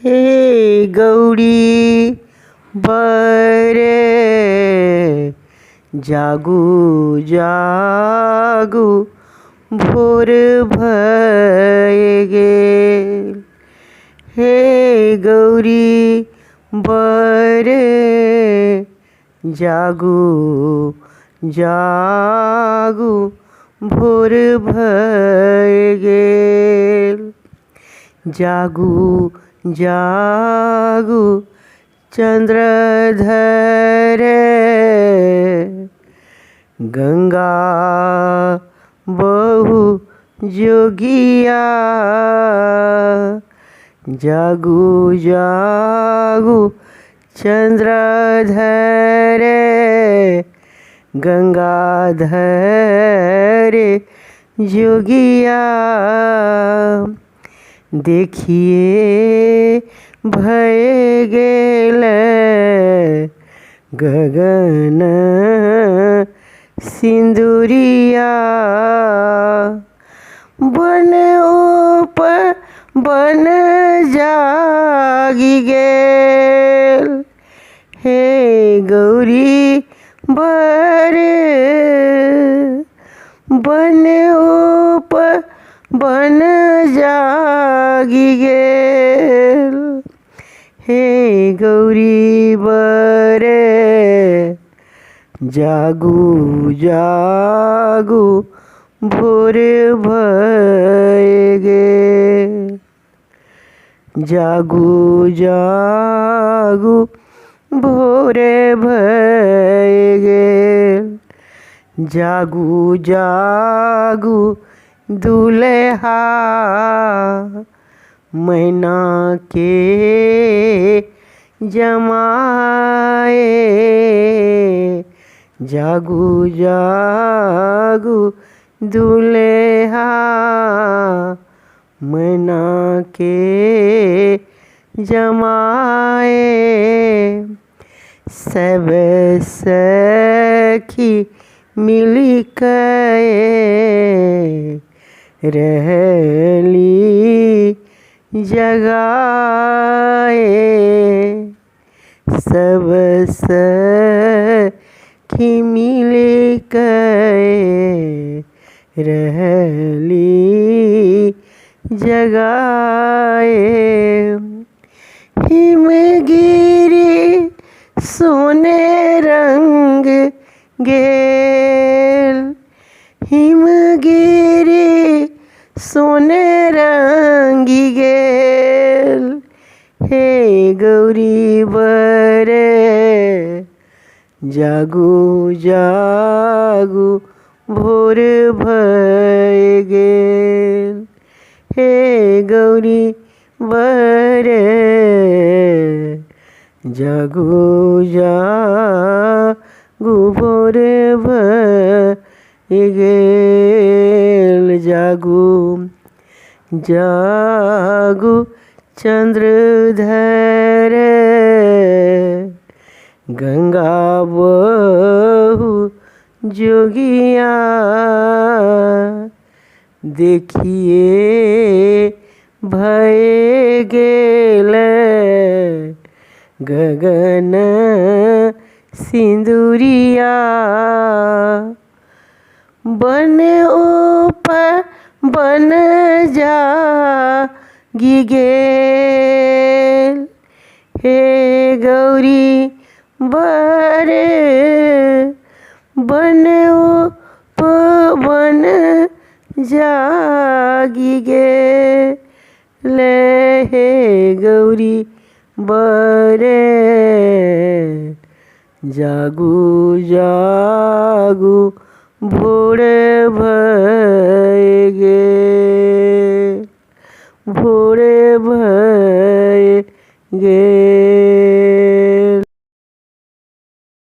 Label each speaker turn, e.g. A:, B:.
A: हे गौरी बरे जागू जागू भोर भय गेल। हे गौरी बरे जागू जागू भोर भय गेल। जागू जागू चंद्रधर गंगा बहु जोगिया। जागू जागू चंद्रधर गंगाधर जोगिया। देखिए भय गेल गगन सिंदूरिया। बन ऊपर बन जागी गेल। हे गौरी बरे बन ऊपर बन जागी गेल। हे गौरी बरे जागू जागू भोर भय गेल। जागू जागू भोर भय गेल। जागू जागू दुल्हा मैना के जमाए। जागू जागू दुल्हा मैना के जमाए। सब सखी मिली के रहली जगाए। सब सखी मिली के रहली जगाए। हिमगिरी सोने रंग गेल। हिमगिरी सोने रंगी गेल। हे गौरी बरे जागू जागू भोर भय गेल। हे गौरी बरे जागू जागू भोर भय गेल। जागू जागू चंद्रधर गंगा बहु जोगिया। देखिए भय गेल गगन सिंदूरिया। बन ऊपर बन जागी गेल। हे गौरी बरे बन ऊपर बन जागी गेल। हे गौरी बरे जागू जागू भोर भय गेल। भोर भय गेल।